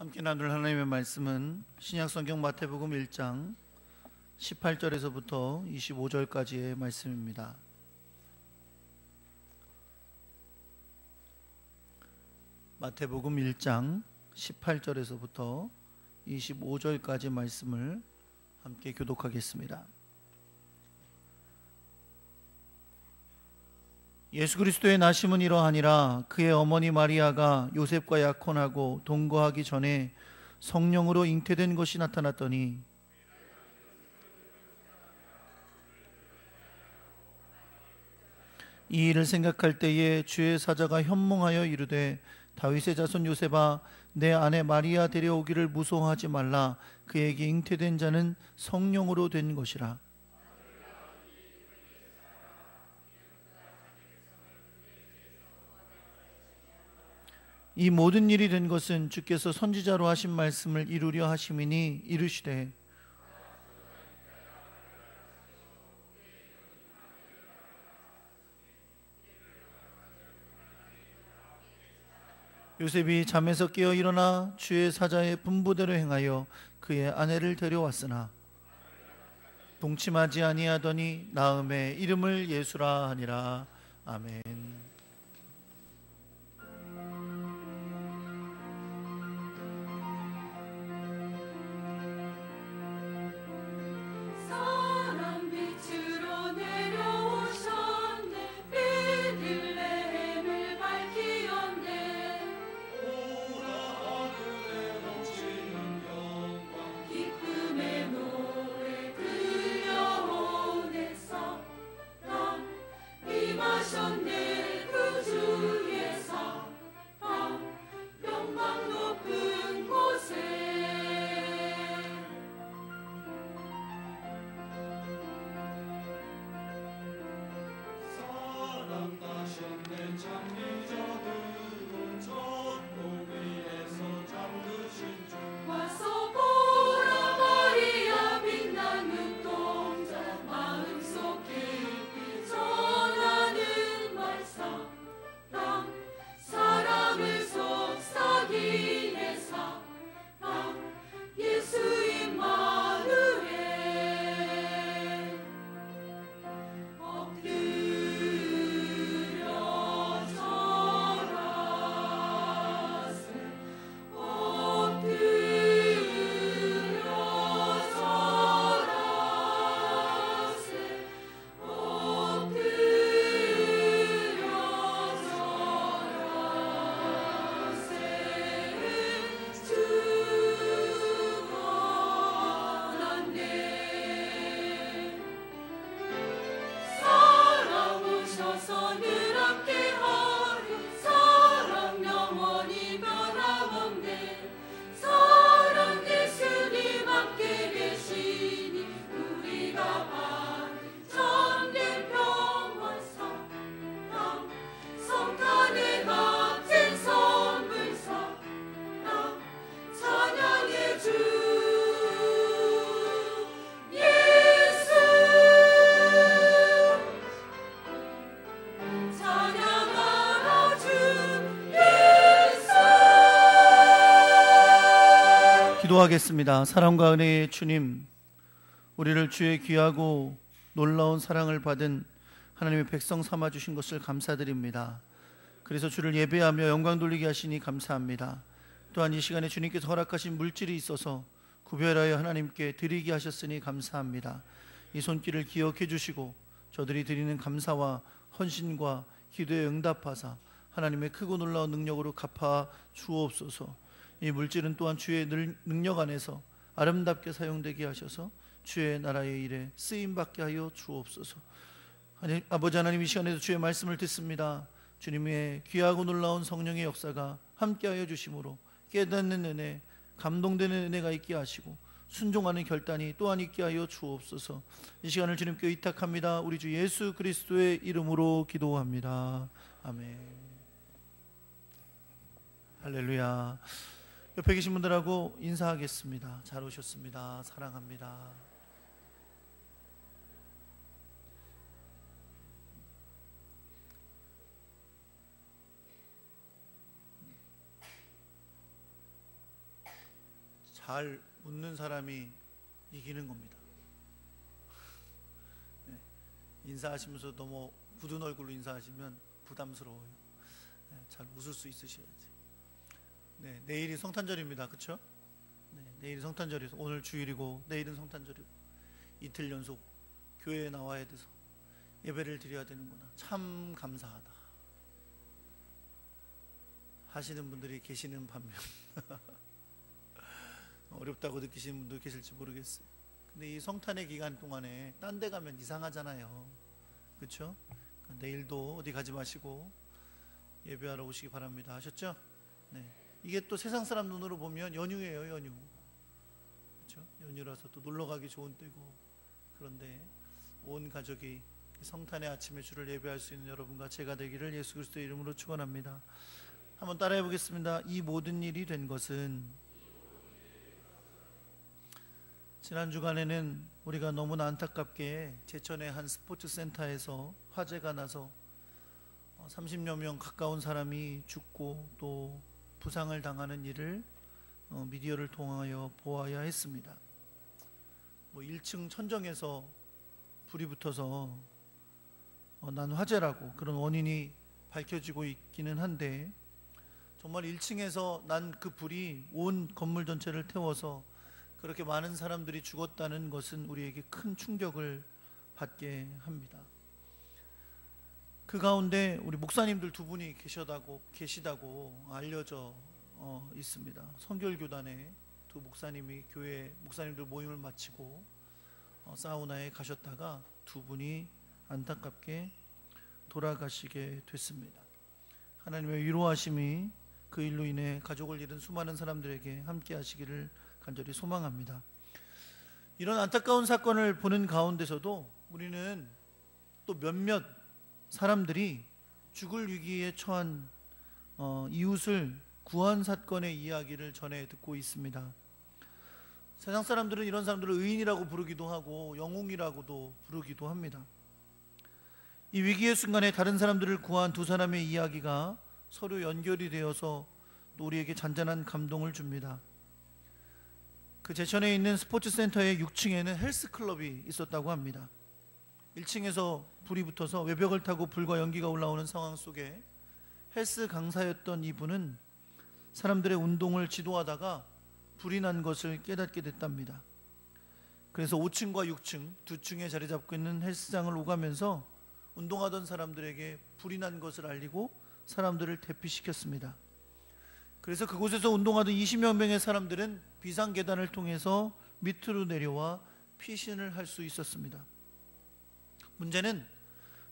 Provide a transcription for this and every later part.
함께 나눌 하나님의 말씀은 신약성경 마태복음 1장 18절에서부터 25절까지의 말씀입니다. 마태복음 1장 18절에서부터 25절까지 말씀을 함께 교독하겠습니다. 예수 그리스도의 나심은 이러하니라. 그의 어머니 마리아가 요셉과 약혼하고 동거하기 전에 성령으로 잉태된 것이 나타났더니 이 일을 생각할 때에 주의 사자가 현몽하여 이르되 다윗의 자손 요셉아, 내 아내 마리아 데려오기를 무서워하지 말라. 그에게 잉태된 자는 성령으로 된 것이라. 이 모든 일이 된 것은 주께서 선지자로 하신 말씀을 이루려 하심이니 이르시되 요셉이 잠에서 깨어 일어나 주의 사자의 분부대로 행하여 그의 아내를 데려왔으나 동침하지 아니하더니 나음의 이름을 예수라 하니라. 아멘. 기도하겠습니다. 사랑과 은혜의 주님, 우리를 주의 귀하고 놀라운 사랑을 받은 하나님의 백성 삼아 주신 것을 감사드립니다. 그래서 주를 예배하며 영광 돌리게 하시니 감사합니다. 또한 이 시간에 주님께서 허락하신 물질이 있어서 구별하여 하나님께 드리게 하셨으니 감사합니다. 이 손길을 기억해 주시고 저들이 드리는 감사와 헌신과 기도에 응답하사 하나님의 크고 놀라운 능력으로 갚아 주옵소서. 이 물질은 또한 주의 능력 안에서 아름답게 사용되게 하셔서 주의 나라의 일에 쓰임받게 하여 주옵소서. 아버지 하나님, 이 시간에도 주의 말씀을 듣습니다. 주님의 귀하고 놀라운 성령의 역사가 함께하여 주심으로 깨닫는 은혜, 감동되는 은혜가 있게 하시고 순종하는 결단이 또한 있게 하여 주옵소서. 이 시간을 주님께 의탁합니다. 우리 주 예수 그리스도의 이름으로 기도합니다. 아멘. 할렐루야. 옆에 계신 분들하고 인사하겠습니다. 잘 오셨습니다. 사랑합니다. 잘 웃는 사람이 이기는 겁니다. 네, 인사하시면서 너무 굳은 얼굴로 인사하시면 부담스러워요. 네, 잘 웃을 수 있으셔야지. 네, 내일이 성탄절입니다. 그렇죠? 네, 내일이 성탄절이서 오늘 주일이고 내일은 성탄절이고 이틀 연속 교회에 나와야 돼서 예배를 드려야 되는구나. 참 감사하다 하시는 분들이 계시는 반면 어렵다고 느끼시는 분도 계실지 모르겠어요. 근데 이 성탄의 기간 동안에 딴 데 가면 이상하잖아요. 그렇죠? 내일도 어디 가지 마시고 예배하러 오시기 바랍니다. 아셨죠? 네. 이게 또 세상 사람 눈으로 보면 연휴예요, 연휴. 그렇죠? 연휴라서 또 놀러 가기 좋은 때고. 그런데 온 가족이 성탄의 아침에 주를 예배할 수 있는 여러분과 제가 되기를 예수 그리스도의 이름으로 축원합니다. 한번 따라해 보겠습니다. 이 모든 일이 된 것은, 지난 주간에는 우리가 너무나 안타깝게 제천의 한 스포츠 센터에서 화재가 나서 30여 명 가까운 사람이 죽고 또 부상을 당하는 일을 미디어를 통하여 보아야 했습니다. 1층 천정에서 불이 붙어서 난 화재라고 그런 원인이 밝혀지고 있기는 한데, 정말 1층에서 난 그 불이 온 건물 전체를 태워서 그렇게 많은 사람들이 죽었다는 것은 우리에게 큰 충격을 받게 합니다. 그 가운데 우리 목사님들 두 분이 계시다고 알려져 있습니다. 성결교단의 두 목사님이 교회 목사님들 모임을 마치고 사우나에 가셨다가 두 분이 안타깝게 돌아가시게 됐습니다. 하나님의 위로하심이 그 일로 인해 가족을 잃은 수많은 사람들에게 함께 하시기를 간절히 소망합니다. 이런 안타까운 사건을 보는 가운데서도 우리는 또 몇몇 사람들이 죽을 위기에 처한 이웃을 구한 사건의 이야기를 전해 듣고 있습니다. 세상 사람들은 이런 사람들을 의인이라고 부르기도 하고 영웅이라고도 부르기도 합니다. 이 위기의 순간에 다른 사람들을 구한 두 사람의 이야기가 서로 연결이 되어서 또 우리에게 잔잔한 감동을 줍니다. 그 제천에 있는 스포츠 센터의 6층에는 헬스클럽이 있었다고 합니다. 1층에서 불이 붙어서 외벽을 타고 불과 연기가 올라오는 상황 속에 헬스 강사였던 이분은 사람들의 운동을 지도하다가 불이 난 것을 깨닫게 됐답니다. 그래서 5층과 6층 두 층에 자리 잡고 있는 헬스장을 오가면서 운동하던 사람들에게 불이 난 것을 알리고 사람들을 대피시켰습니다. 그래서 그곳에서 운동하던 20여 명의 사람들은 비상계단을 통해서 밑으로 내려와 피신을 할 수 있었습니다. 문제는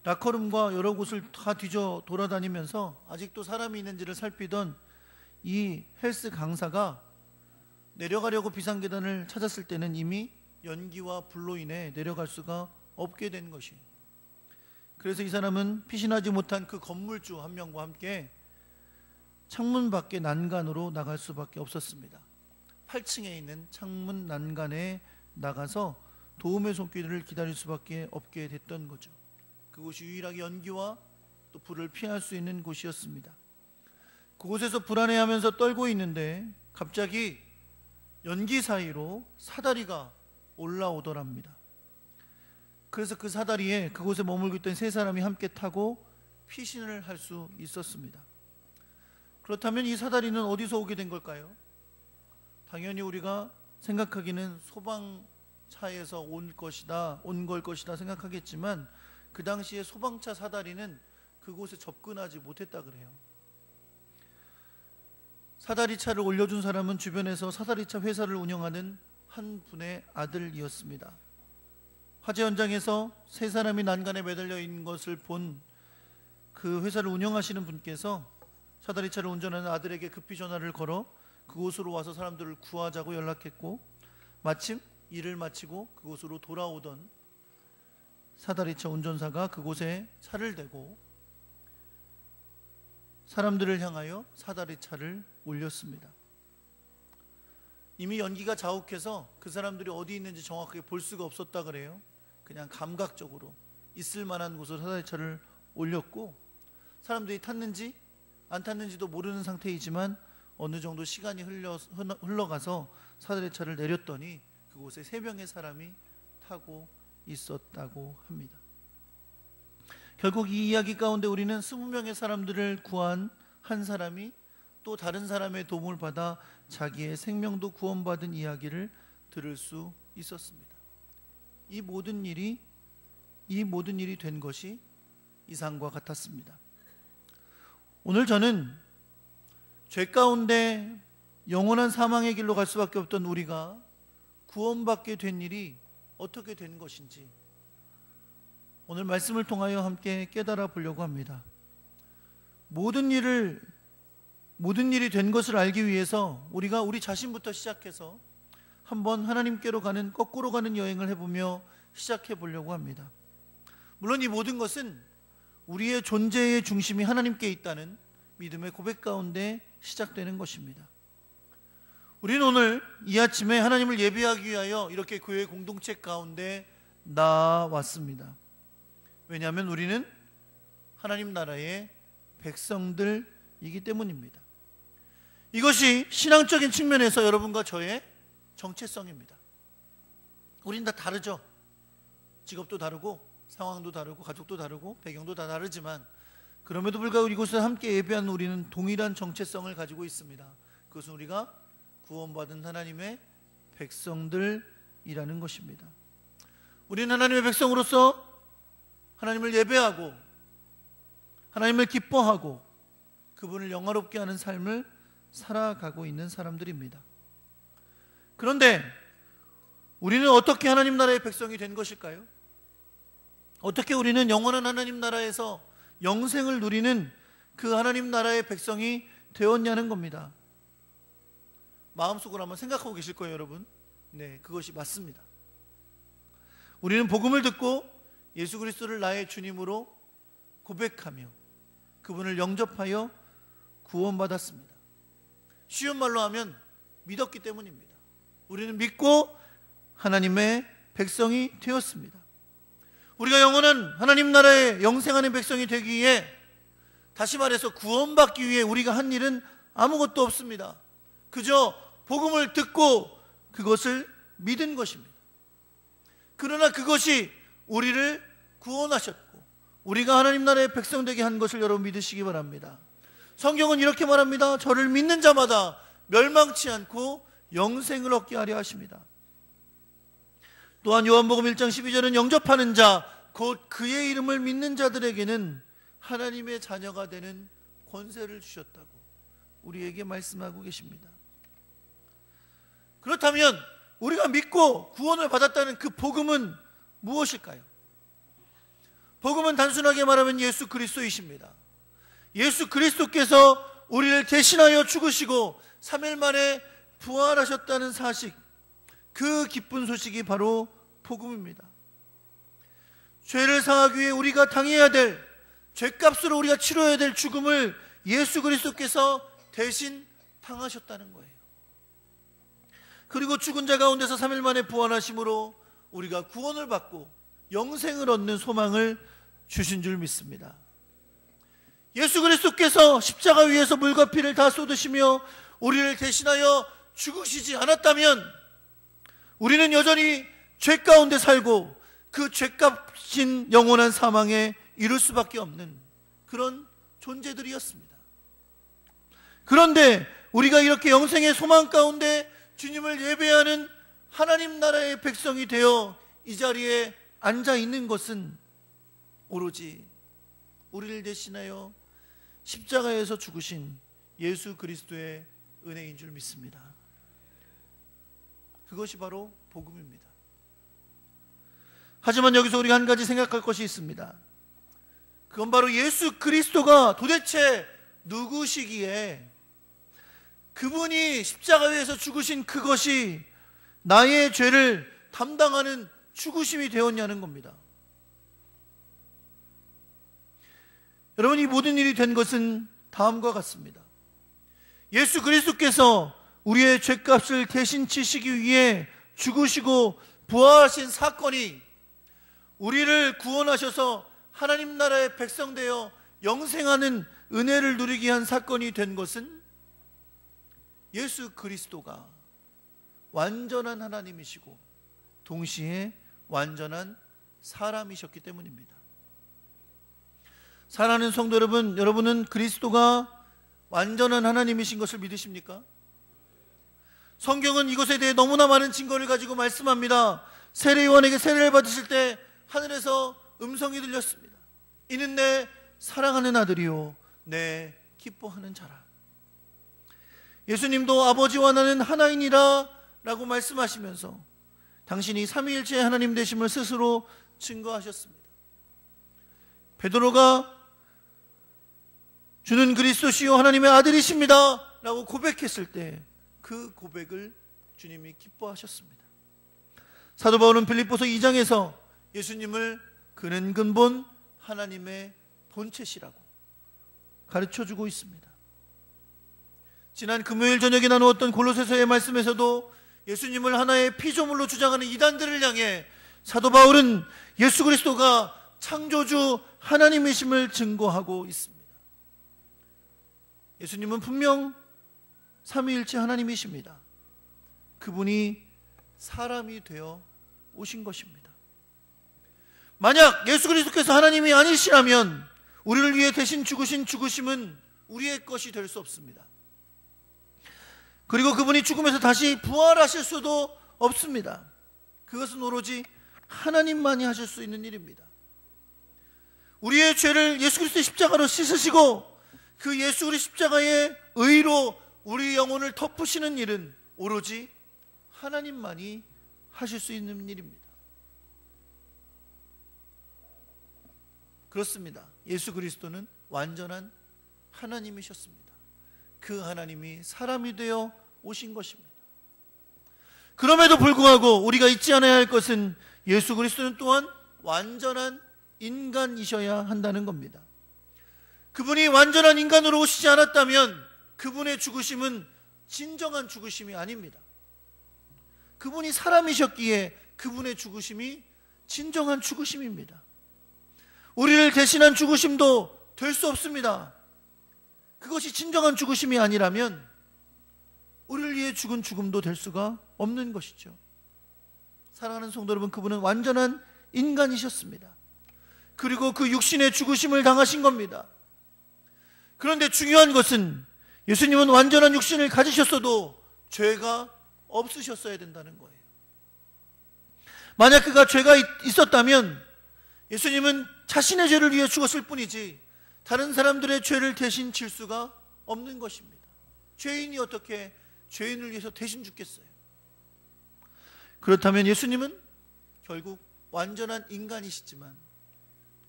라커룸과 여러 곳을 다 뒤져 돌아다니면서 아직도 사람이 있는지를 살피던 이 헬스 강사가 내려가려고 비상계단을 찾았을 때는 이미 연기와 불로 인해 내려갈 수가 없게 된 것이에요. 그래서 이 사람은 피신하지 못한 그 건물주 한 명과 함께 창문 밖에 난간으로 나갈 수밖에 없었습니다. 8층에 있는 창문 난간에 나가서 도움의 손길을 기다릴 수밖에 없게 됐던 거죠. 그곳이 유일하게 연기와 또 불을 피할 수 있는 곳이었습니다. 그곳에서 불안해하면서 떨고 있는데 갑자기 연기 사이로 사다리가 올라오더랍니다. 그래서 그 사다리에 그곳에 머물고 있던 세 사람이 함께 타고 피신을 할 수 있었습니다. 그렇다면 이 사다리는 어디서 오게 된 걸까요? 당연히 우리가 생각하기는 소방차에서 온 걸 것이다 생각하겠지만 그 당시에 소방차 사다리는 그곳에 접근하지 못했다 그래요. 사다리차를 올려준 사람은 주변에서 사다리차 회사를 운영하는 한 분의 아들이었습니다. 화재 현장에서 세 사람이 난간에 매달려 있는 것을 본 그 회사를 운영하시는 분께서 사다리차를 운전하는 아들에게 급히 전화를 걸어 그곳으로 와서 사람들을 구하자고 연락했고, 마침 일을 마치고 그곳으로 돌아오던 사다리차 운전사가 그곳에 차를 대고 사람들을 향하여 사다리차를 올렸습니다. 이미 연기가 자욱해서 그 사람들이 어디 있는지 정확하게 볼 수가 없었다 그래요. 그냥 감각적으로 있을 만한 곳으로 사다리차를 올렸고 사람들이 탔는지 안 탔는지도 모르는 상태이지만 어느 정도 시간이 흘러가서 사다리 차를 내렸더니 그곳에 3명의 사람이 타고 있었다고 합니다. 결국 이 이야기 가운데 우리는 20명의 사람들을 구한 한 사람이 또 다른 사람의 도움을 받아 자기의 생명도 구원받은 이야기를 들을 수 있었습니다. 이 모든 일이 된 것이 이상과 같았습니다. 오늘 저는 죄 가운데 영원한 사망의 길로 갈 수밖에 없던 우리가 구원받게 된 일이 어떻게 된 것인지 오늘 말씀을 통하여 함께 깨달아 보려고 합니다. 모든 일이 된 것을 알기 위해서 우리가 우리 자신부터 시작해서 한번 하나님께로 가는 거꾸로 가는 여행을 해보며 시작해 보려고 합니다. 물론 이 모든 것은 우리의 존재의 중심이 하나님께 있다는 믿음의 고백 가운데 시작되는 것입니다. 우리는 오늘 이 아침에 하나님을 예배하기 위하여 이렇게 교회 공동체 가운데 나왔습니다. 왜냐하면 우리는 하나님 나라의 백성들이기 때문입니다. 이것이 신앙적인 측면에서 여러분과 저의 정체성입니다. 우린 다 다르죠. 직업도 다르고 상황도 다르고 가족도 다르고 배경도 다 다르지만 그럼에도 불구하고 이곳에 함께 예배하는 우리는 동일한 정체성을 가지고 있습니다. 그것은 우리가 구원받은 하나님의 백성들이라는 것입니다. 우리는 하나님의 백성으로서 하나님을 예배하고 하나님을 기뻐하고 그분을 영화롭게 하는 삶을 살아가고 있는 사람들입니다. 그런데 우리는 어떻게 하나님 나라의 백성이 된 것일까요? 어떻게 우리는 영원한 하나님 나라에서 영생을 누리는 그 하나님 나라의 백성이 되었냐는 겁니다. 마음속으로 한번 생각하고 계실 거예요, 여러분. 네, 그것이 맞습니다. 우리는 복음을 듣고 예수 그리스도를 나의 주님으로 고백하며 그분을 영접하여 구원받았습니다. 쉬운 말로 하면 믿었기 때문입니다. 우리는 믿고 하나님의 백성이 되었습니다. 우리가 영원한 하나님 나라의 영생하는 백성이 되기 위해, 다시 말해서 구원받기 위해 우리가 한 일은 아무것도 없습니다. 그저 복음을 듣고 그것을 믿은 것입니다. 그러나 그것이 우리를 구원하셨고 우리가 하나님 나라의 백성 되게 한 것을 여러분 믿으시기 바랍니다. 성경은 이렇게 말합니다. 저를 믿는 자마다 멸망치 않고 영생을 얻게 하려 하십니다. 또한 요한복음 1장 12절은 영접하는 자, 곧 그의 이름을 믿는 자들에게는 하나님의 자녀가 되는 권세를 주셨다고 우리에게 말씀하고 계십니다. 그렇다면 우리가 믿고 구원을 받았다는 그 복음은 무엇일까요? 복음은 단순하게 말하면 예수 그리스도이십니다. 예수 그리스도께서 우리를 대신하여 죽으시고 3일 만에 부활하셨다는 사실, 그 기쁜 소식이 바로 복음입니다. 죄를 사하기 위해 우리가 당해야 될, 죄값으로 우리가 치러야 될 죽음을 예수 그리스도께서 대신 당하셨다는 거예요. 그리고 죽은 자 가운데서 3일 만에 부활하심으로 우리가 구원을 받고 영생을 얻는 소망을 주신 줄 믿습니다. 예수 그리스도께서 십자가 위에서 물과 피를 다 쏟으시며 우리를 대신하여 죽으시지 않았다면 우리는 여전히 죄 가운데 살고 그 죄값인 영원한 사망에 이를 수밖에 없는 그런 존재들이었습니다. 그런데 우리가 이렇게 영생의 소망 가운데 주님을 예배하는 하나님 나라의 백성이 되어 이 자리에 앉아 있는 것은 오로지 우리를 대신하여 십자가에서 죽으신 예수 그리스도의 은혜인 줄 믿습니다. 그것이 바로 복음입니다. 하지만 여기서 우리가 한 가지 생각할 것이 있습니다. 그건 바로 예수 그리스도가 도대체 누구시기에 그분이 십자가 위에서 죽으신 그것이 나의 죄를 담당하는 죽으심이 되었냐는 겁니다. 여러분, 이 모든 일이 된 것은 다음과 같습니다. 예수 그리스도께서 우리의 죄값을 대신 치시기 위해 죽으시고 부활하신 사건이 우리를 구원하셔서 하나님 나라의 백성 되어 영생하는 은혜를 누리게 한 사건이 된 것은 예수 그리스도가 완전한 하나님이시고 동시에 완전한 사람이셨기 때문입니다. 사랑하는 성도 여러분, 여러분은 그리스도가 완전한 하나님이신 것을 믿으십니까? 성경은 이것에 대해 너무나 많은 증거를 가지고 말씀합니다. 세례요한에게 세례를 받으실 때 하늘에서 음성이 들렸습니다. 이는 내 사랑하는 아들이요 내 기뻐하는 자라. 예수님도 아버지와 나는 하나이니라 라고 말씀하시면서 당신이 삼위일체 하나님 되심을 스스로 증거하셨습니다. 베드로가 주는 그리스도시요 하나님의 아들이십니다 라고 고백했을 때 그 고백을 주님이 기뻐하셨습니다. 사도 바울은 빌립보서 2장에서 예수님을 그는 근본 하나님의 본체시라고 가르쳐주고 있습니다. 지난 금요일 저녁에 나누었던 골로새서의 말씀에서도 예수님을 하나의 피조물로 주장하는 이단들을 향해 사도 바울은 예수 그리스도가 창조주 하나님이심을 증거하고 있습니다. 예수님은 분명 삼위일체 하나님이십니다. 그분이 사람이 되어 오신 것입니다. 만약 예수 그리스도께서 하나님이 아니시라면 우리를 위해 대신 죽으신 죽으심은 우리의 것이 될 수 없습니다. 그리고 그분이 죽음에서 다시 부활하실 수도 없습니다. 그것은 오로지 하나님만이 하실 수 있는 일입니다. 우리의 죄를 예수 그리스도의 십자가로 씻으시고 그 예수 그리스도의 십자가의 의로 우리 영혼을 덮으시는 일은 오로지 하나님만이 하실 수 있는 일입니다. 그렇습니다. 예수 그리스도는 완전한 하나님이셨습니다. 그 하나님이 사람이 되어 오신 것입니다. 그럼에도 불구하고 우리가 잊지 않아야 할 것은 예수 그리스도는 또한 완전한 인간이셔야 한다는 겁니다. 그분이 완전한 인간으로 오시지 않았다면 그분의 죽으심은 진정한 죽으심이 아닙니다. 그분이 사람이셨기에 그분의 죽으심이 진정한 죽으심입니다. 우리를 대신한 죽으심도 될 수 없습니다. 그것이 진정한 죽으심이 아니라면 우리를 위해 죽은 죽음도 될 수가 없는 것이죠. 사랑하는 성도 여러분, 그분은 완전한 인간이셨습니다. 그리고 그 육신의 죽으심을 당하신 겁니다. 그런데 중요한 것은 예수님은 완전한 육신을 가지셨어도 죄가 없으셨어야 된다는 거예요. 만약 그가 죄가 있었다면 예수님은 자신의 죄를 위해 죽었을 뿐이지 다른 사람들의 죄를 대신 질 수가 없는 것입니다. 죄인이 어떻게 죄인을 위해서 대신 죽겠어요? 그렇다면 예수님은 결국 완전한 인간이시지만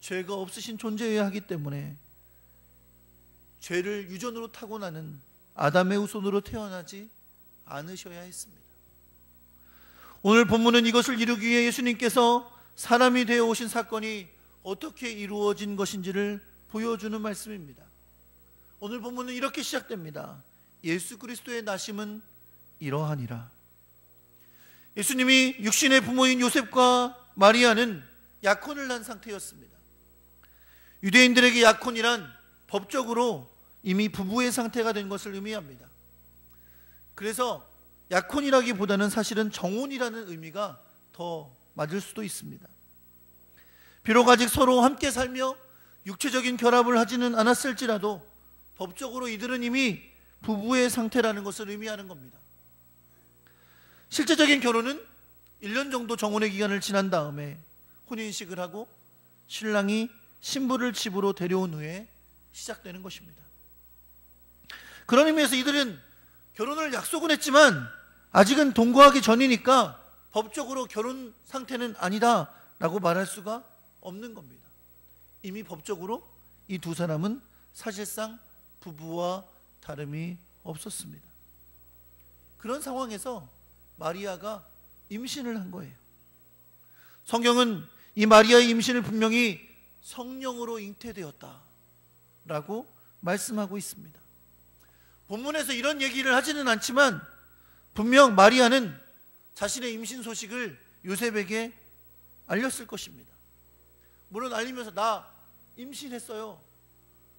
죄가 없으신 존재여야 하기 때문에 죄를 유전으로 타고나는 아담의 후손으로 태어나지 않으셔야 했습니다. 오늘 본문은 이것을 이루기 위해 예수님께서 사람이 되어 오신 사건이 어떻게 이루어진 것인지를 보여주는 말씀입니다. 오늘 본문은 이렇게 시작됩니다. 예수 그리스도의 나심은 이러하니라. 예수님이 육신의 부모인 요셉과 마리아는 약혼을 한 상태였습니다. 유대인들에게 약혼이란 법적으로 이미 부부의 상태가 된 것을 의미합니다. 그래서 약혼이라기보다는 사실은 정혼이라는 의미가 더 맞을 수도 있습니다. 비록 아직 서로 함께 살며 육체적인 결합을 하지는 않았을지라도 법적으로 이들은 이미 부부의 상태라는 것을 의미하는 겁니다. 실제적인 결혼은 1년 정도 정혼의 기간을 지난 다음에 혼인식을 하고 신랑이 신부를 집으로 데려온 후에 시작되는 것입니다. 그런 의미에서 이들은 결혼을 약속은 했지만 아직은 동거하기 전이니까 법적으로 결혼 상태는 아니다 라고 말할 수가 없는 겁니다. 이미 법적으로 이 두 사람은 사실상 부부와 다름이 없었습니다. 그런 상황에서 마리아가 임신을 한 거예요. 성경은 이 마리아의 임신을 분명히 성령으로 잉태되었다 라고 말씀하고 있습니다. 본문에서 이런 얘기를 하지는 않지만 분명 마리아는 자신의 임신 소식을 요셉에게 알렸을 것입니다. 물론 알리면서 나 임신했어요.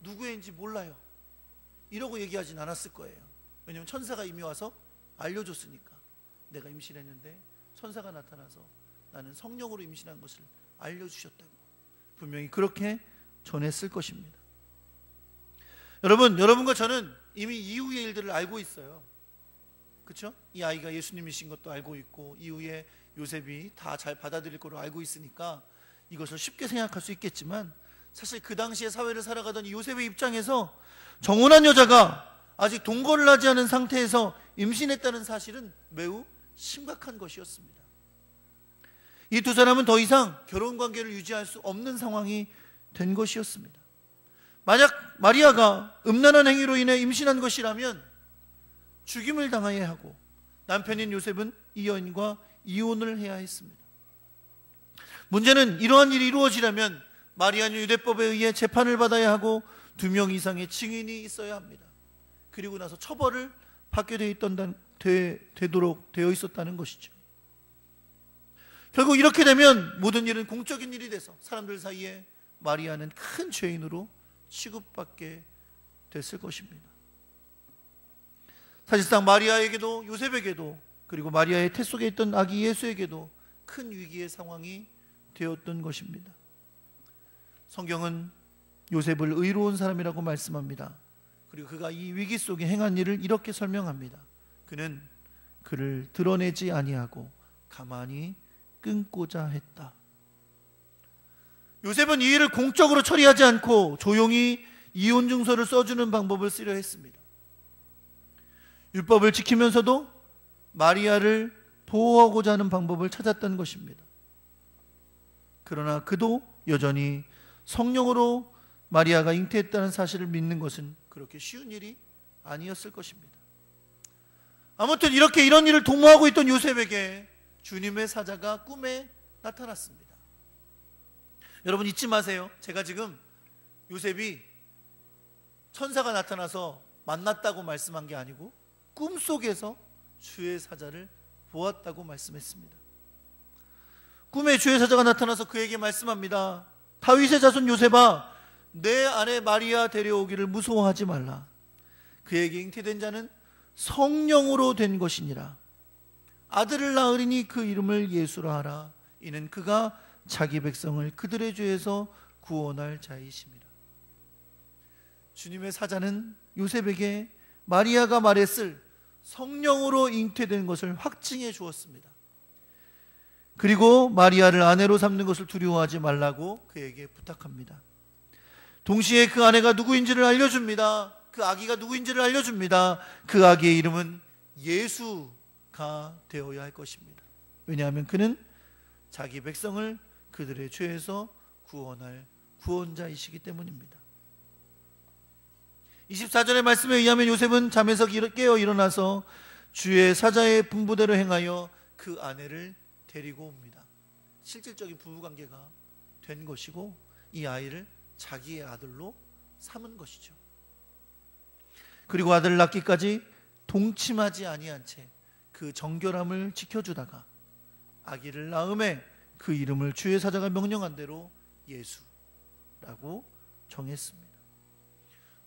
누구인지 몰라요. 이러고 얘기하진 않았을 거예요. 왜냐하면 천사가 이미 와서 알려줬으니까. 내가 임신했는데 천사가 나타나서 나는 성령으로 임신한 것을 알려주셨다고 분명히 그렇게 전했을 것입니다. 여러분과 저는 이미 이후의 일들을 알고 있어요. 그렇죠? 이 아이가 예수님이신 것도 알고 있고 이후에 요셉이 다 잘 받아들일 거로 알고 있으니까 이것을 쉽게 생각할 수 있겠지만, 사실 그 당시의 사회를 살아가던 이 요셉의 입장에서 정혼한 여자가 아직 동거를 하지 않은 상태에서 임신했다는 사실은 매우 심각한 것이었습니다. 이 두 사람은 더 이상 결혼관계를 유지할 수 없는 상황이 된 것이었습니다. 만약 마리아가 음란한 행위로 인해 임신한 것이라면 죽임을 당해야 하고 남편인 요셉은 이 여인과 이혼을 해야 했습니다. 문제는 이러한 일이 이루어지려면 마리아는 유대법에 의해 재판을 받아야 하고 2명 이상의 증인이 있어야 합니다. 그리고 나서 처벌을 받게 되도록 되어 있었다는 것이죠. 결국 이렇게 되면 모든 일은 공적인 일이 돼서 사람들 사이에 마리아는 큰 죄인으로 취급받게 됐을 것입니다. 사실상 마리아에게도 요셉에게도 그리고 마리아의 태 속에 있던 아기 예수에게도 큰 위기의 상황이 되었던 것입니다. 성경은 요셉을 의로운 사람이라고 말씀합니다. 그리고 그가 이 위기 속에 행한 일을 이렇게 설명합니다. 그는 그를 드러내지 아니하고 가만히 끊고자 했다. 요셉은 이 일을 공적으로 처리하지 않고 조용히 이혼 증서를 써주는 방법을 쓰려 했습니다. 율법을 지키면서도 마리아를 보호하고자 하는 방법을 찾았던 것입니다. 그러나 그도 여전히 성령으로 마리아가 잉태했다는 사실을 믿는 것은 그렇게 쉬운 일이 아니었을 것입니다. 아무튼 이런 일을 도모하고 있던 요셉에게 주님의 사자가 꿈에 나타났습니다. 여러분 잊지 마세요. 제가 지금 요셉이 천사가 나타나서 만났다고 말씀한 게 아니고 꿈속에서 주의 사자를 보았다고 말씀했습니다. 꿈에 주의 사자가 나타나서 그에게 말씀합니다. 다윗의 자손 요셉아, 내 아내 마리아 데려오기를 무서워하지 말라. 그에게 잉태된 자는 성령으로 된 것이니라. 아들을 낳으리니 그 이름을 예수라 하라. 이는 그가 자기 백성을 그들의 죄에서 구원할 자이심이라. 주님의 사자는 요셉에게 마리아가 말했을 성령으로 잉태된 것을 확증해 주었습니다. 그리고 마리아를 아내로 삼는 것을 두려워하지 말라고 그에게 부탁합니다. 동시에 그 아내가 누구인지를 알려줍니다. 그 아기가 누구인지를 알려줍니다. 그 아기의 이름은 예수가 되어야 할 것입니다. 왜냐하면 그는 자기 백성을 그들의 죄에서 구원할 구원자이시기 때문입니다. 24절의 말씀에 의하면 요셉은 잠에서 깨어 일어나서 주의 사자의 분부대로 행하여 그 아내를 데리고 옵니다. 실질적인 부부관계가 된 것이고 이 아이를 자기의 아들로 삼은 것이죠. 그리고 아들을 낳기까지 동침하지 아니한 채 그 정결함을 지켜주다가 아기를 낳음에 그 이름을 주의 사자가 명령한 대로 예수라고 정했습니다.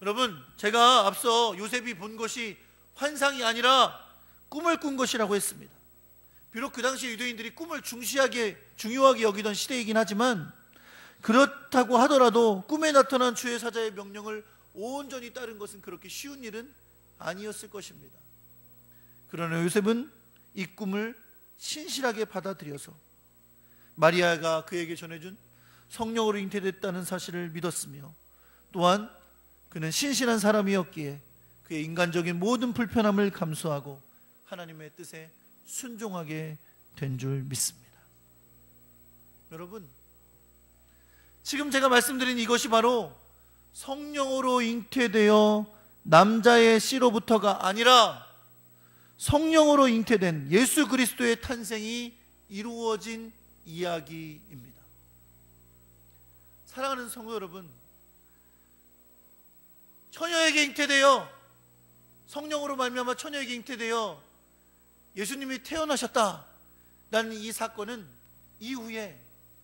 여러분, 제가 앞서 요셉이 본 것이 환상이 아니라 꿈을 꾼 것이라고 했습니다. 비록 그 당시 유대인들이 꿈을 중요하게 여기던 시대이긴 하지만 그렇다고 하더라도 꿈에 나타난 주의 사자의 명령을 온전히 따른 것은 그렇게 쉬운 일은 아니었을 것입니다. 그러나 요셉은 이 꿈을 신실하게 받아들여서 마리아가 그에게 전해준 성령으로 잉태됐다는 사실을 믿었으며 또한 그는 신실한 사람이었기에 그의 인간적인 모든 불편함을 감수하고 하나님의 뜻에 순종하게 된 줄 믿습니다. 여러분, 지금 제가 말씀드린 이것이 바로 성령으로 잉태되어 남자의 씨로부터가 아니라 성령으로 잉태된 예수 그리스도의 탄생이 이루어진 이야기입니다. 사랑하는 성도 여러분, 처녀에게 잉태되어 성령으로 말미암아 처녀에게 잉태되어 예수님이 태어나셨다라는 이 사건은 이후에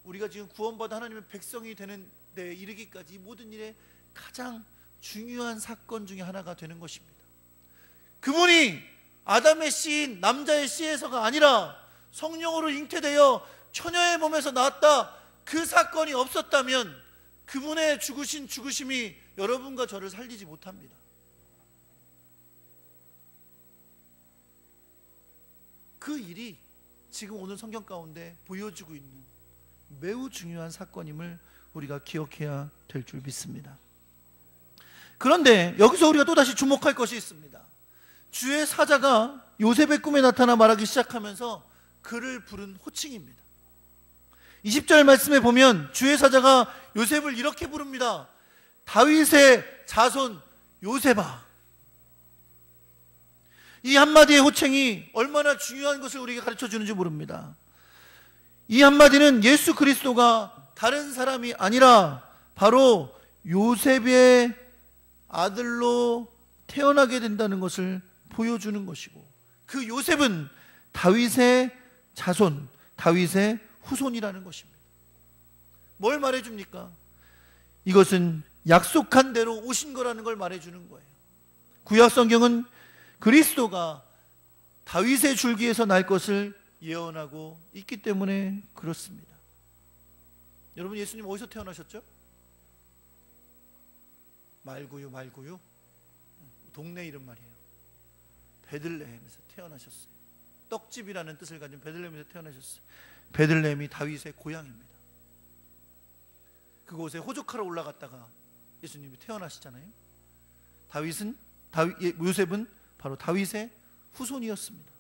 우리가 지금 구원받아 하나님의 백성이 되는 데 이르기까지 이 모든 일의 가장 중요한 사건 중에 하나가 되는 것입니다. 그분이 아담의 씨인 남자의 씨에서가 아니라 성령으로 잉태되어 처녀의 몸에서 나왔다, 그 사건이 없었다면 그분의 죽으신 죽으심이 여러분과 저를 살리지 못합니다. 그 일이 지금 오늘 성경 가운데 보여주고 있는 매우 중요한 사건임을 우리가 기억해야 될 줄 믿습니다. 그런데 여기서 우리가 또다시 주목할 것이 있습니다. 주의 사자가 요셉의 꿈에 나타나 말하기 시작하면서 그를 부른 호칭입니다. 20절 말씀에 보면 주의 사자가 요셉을 이렇게 부릅니다. 다윗의 자손 요셉아. 이 한마디의 호칭이 얼마나 중요한 것을 우리에게 가르쳐 주는지 모릅니다. 이 한마디는 예수 그리스도가 다른 사람이 아니라 바로 요셉의 아들로 태어나게 된다는 것을 보여주는 것이고, 그 요셉은 다윗의 자손, 다윗의 후손이라는 것입니다. 뭘 말해줍니까? 이것은 약속한 대로 오신 거라는 걸 말해주는 거예요. 구약 성경은 그리스도가 다윗의 줄기에서 날 것을 예언하고 있기 때문에 그렇습니다. 여러분, 예수님 어디서 태어나셨죠? 말구유 동네 이름 말이에요. 베들레헴에서 태어나셨어요. 떡집이라는 뜻을 가진 베들레헴에서 태어나셨어요. 베들레헴이 다윗의 고향입니다. 그곳에 호적하러 올라갔다가 예수님이 태어나시잖아요. 요셉은 바로 다윗의 후손이었습니다.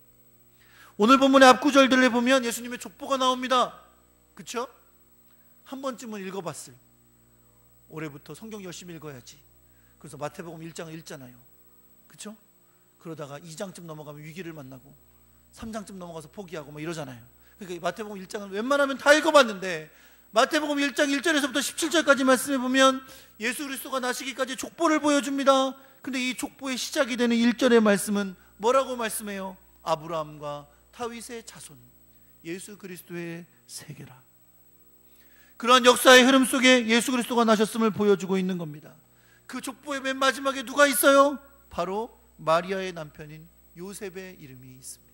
오늘 본문의 앞구절들을 보면 예수님의 족보가 나옵니다. 그렇죠? 한 번쯤은 읽어봤을, 올해부터 성경 열심히 읽어야지. 그래서 마태복음 1장을 읽잖아요. 그렇죠? 그러다가 2장쯤 넘어가면 위기를 만나고 3장쯤 넘어가서 포기하고 뭐 이러잖아요. 그러니까 마태복음 1장은 웬만하면 다 읽어봤는데, 마태복음 1장 1절에서부터 17절까지 말씀해 보면 예수 그리스도가 나시기까지 족보를 보여줍니다. 근데 이 족보의 시작이 되는 1절의 말씀은 뭐라고 말씀해요? 아브라함과 다윗의 자손, 예수 그리스도의 세계라. 그러한 역사의 흐름 속에 예수 그리스도가 나셨음을 보여주고 있는 겁니다. 그 족보의 맨 마지막에 누가 있어요? 바로 마리아의 남편인 요셉의 이름이 있습니다.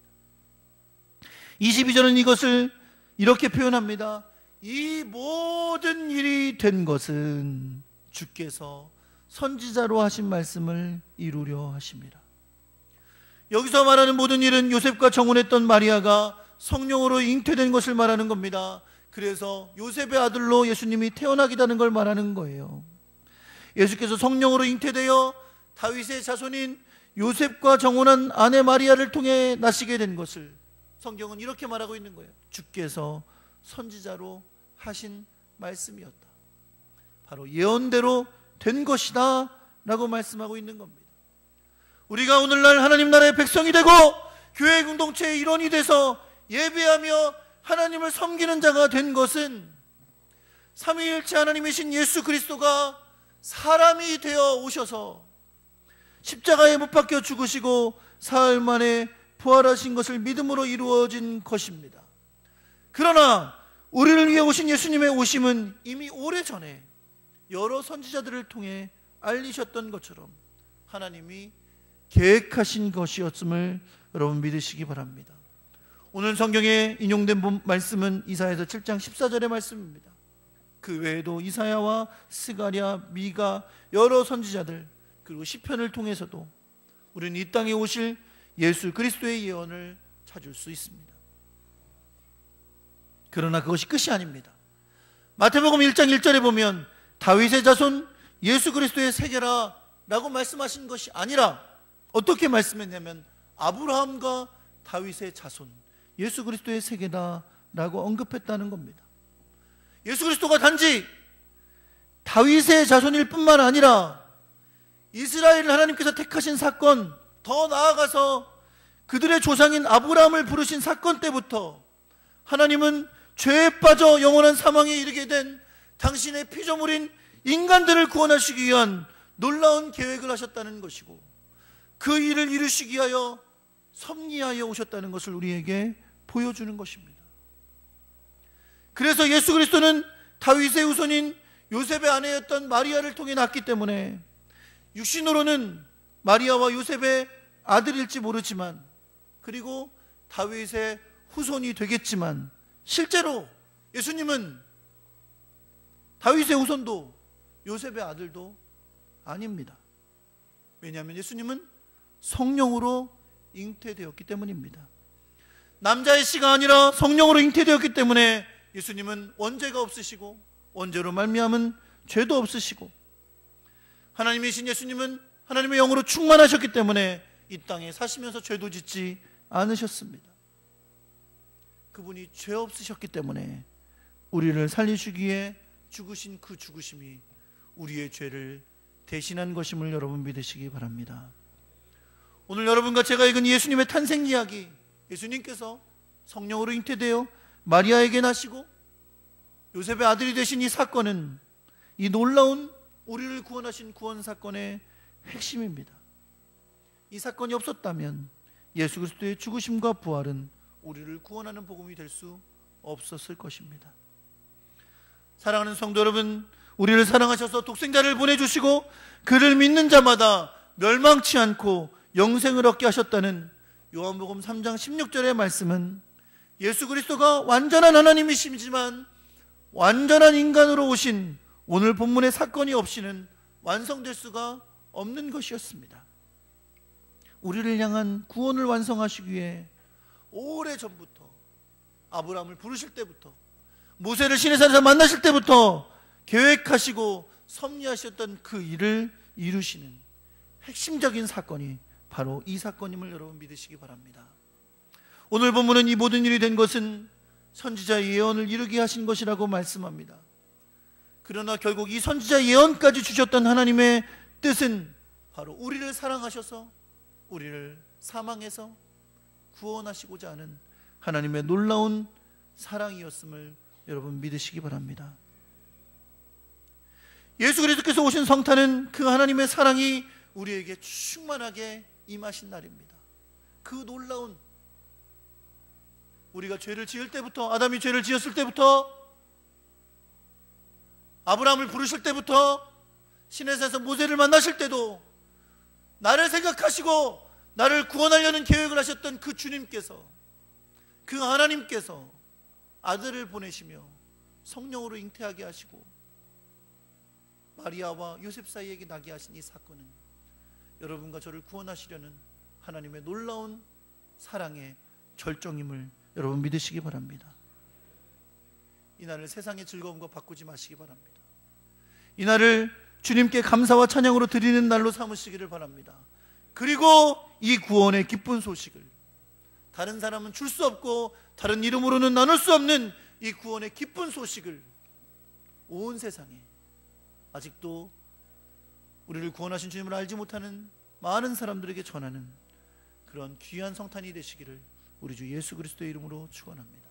22절은 이것을 이렇게 표현합니다. 이 모든 일이 된 것은 주께서 선지자로 하신 말씀을 이루려 하십니다. 여기서 말하는 모든 일은 요셉과 정혼했던 마리아가 성령으로 잉태된 것을 말하는 겁니다. 그래서 요셉의 아들로 예수님이 태어나기다는 걸 말하는 거예요. 예수께서 성령으로 잉태되어 다윗의 자손인 요셉과 정혼한 아내 마리아를 통해 나시게 된 것을 성경은 이렇게 말하고 있는 거예요. 주께서 선지자로 하신 말씀이었다. 바로 예언대로 된 것이다 라고 말씀하고 있는 겁니다. 우리가 오늘날 하나님 나라의 백성이 되고 교회 공동체의 일원이 돼서 예배하며 하나님을 섬기는 자가 된 것은 삼위일체 하나님이신 예수 그리스도가 사람이 되어 오셔서 십자가에 못 박혀 죽으시고 사흘 만에 부활하신 것을 믿음으로 이루어진 것입니다. 그러나 우리를 위해 오신 예수님의 오심은 이미 오래전에 여러 선지자들을 통해 알리셨던 것처럼 하나님이 계획하신 것이었음을 여러분 믿으시기 바랍니다. 오늘 성경에 인용된 말씀은 이사야서 7장 14절의 말씀입니다. 그 외에도 이사야와 스가랴, 미가, 여러 선지자들, 그리고 시편을 통해서도 우리는 이 땅에 오실 예수 그리스도의 예언을 찾을 수 있습니다. 그러나 그것이 끝이 아닙니다. 마태복음 1장 1절에 보면 다윗의 자손 예수 그리스도의 세계라 라고 말씀하신 것이 아니라 어떻게 말씀했냐면 아브라함과 다윗의 자손 예수 그리스도의 세계다 라고 언급했다는 겁니다. 예수 그리스도가 단지 다윗의 자손일 뿐만 아니라 이스라엘을 하나님께서 택하신 사건, 더 나아가서 그들의 조상인 아브라함을 부르신 사건 때부터 하나님은 죄에 빠져 영원한 사망에 이르게 된 당신의 피조물인 인간들을 구원하시기 위한 놀라운 계획을 하셨다는 것이고, 그 일을 이루시기 위하여 섭리하여 오셨다는 것을 우리에게 보여주는 것입니다. 그래서 예수 그리스도는 다윗의 후손인 요셉의 아내였던 마리아를 통해 낳기 때문에 육신으로는 마리아와 요셉의 아들일지 모르지만, 그리고 다윗의 후손이 되겠지만, 실제로 예수님은 다윗의 후손도 요셉의 아들도 아닙니다. 왜냐하면 예수님은 성령으로 잉태되었기 때문입니다. 남자의 씨가 아니라 성령으로 잉태되었기 때문에 예수님은 원죄가 없으시고, 원죄로 말미암은 죄도 없으시고, 하나님이신 예수님은 하나님의 영으로 충만하셨기 때문에 이 땅에 사시면서 죄도 짓지 않으셨습니다. 그분이 죄 없으셨기 때문에 우리를 살리시기 위해 죽으신 그 죽으심이 우리의 죄를 대신한 것임을 여러분 믿으시기 바랍니다. 오늘 여러분과 제가 읽은 예수님의 탄생 이야기, 예수님께서 성령으로 잉태되어 마리아에게 나시고 요셉의 아들이 되신 이 사건은 이 놀라운 우리를 구원하신 구원 사건의 핵심입니다. 이 사건이 없었다면 예수 그리스도의 죽으심과 부활은 우리를 구원하는 복음이 될 수 없었을 것입니다. 사랑하는 성도 여러분, 우리를 사랑하셔서 독생자를 보내주시고 그를 믿는 자마다 멸망치 않고 영생을 얻게 하셨다는 요한복음 3장 16절의 말씀은 예수 그리스도가 완전한 하나님이시지만 완전한 인간으로 오신 오늘 본문의 사건이 없이는 완성될 수가 없는 것이었습니다. 우리를 향한 구원을 완성하시기 위해 오래전부터, 아브라함을 부르실 때부터, 모세를 시내산에서 만나실 때부터 계획하시고 섭리하셨던 그 일을 이루시는 핵심적인 사건이 바로 이 사건임을 여러분 믿으시기 바랍니다. 오늘 본문은 이 모든 일이 된 것은 선지자의 예언을 이루게 하신 것이라고 말씀합니다. 그러나 결국 이 선지자의 예언까지 주셨던 하나님의 뜻은 바로 우리를 사랑하셔서 우리를 사망에서 구원하시고자 하는 하나님의 놀라운 사랑이었음을 여러분 믿으시기 바랍니다. 예수 그리스도께서 오신 성탄은 그 하나님의 사랑이 우리에게 충만하게 임하신 날입니다. 그 놀라운, 우리가 죄를 지을 때부터, 아담이 죄를 지었을 때부터, 아브라함을 부르실 때부터, 시내산에서 모세를 만나실 때도 나를 생각하시고 나를 구원하려는 계획을 하셨던 그 주님께서, 그 하나님께서 아들을 보내시며 성령으로 잉태하게 하시고 마리아와 요셉 사이에게 나게 하신 이 사건은 여러분과 저를 구원하시려는 하나님의 놀라운 사랑의 절정임을 여러분 믿으시기 바랍니다. 이날을 세상의 즐거움과 바꾸지 마시기 바랍니다. 이날을 주님께 감사와 찬양으로 드리는 날로 삼으시기를 바랍니다. 그리고 이 구원의 기쁜 소식을, 다른 사람은 줄 수 없고 다른 이름으로는 나눌 수 없는 이 구원의 기쁜 소식을 온 세상에, 아직도 우리를 구원하신 주님을 알지 못하는 많은 사람들에게 전하는 그런 귀한 성탄이 되시기를 우리 주 예수 그리스도의 이름으로 축원합니다.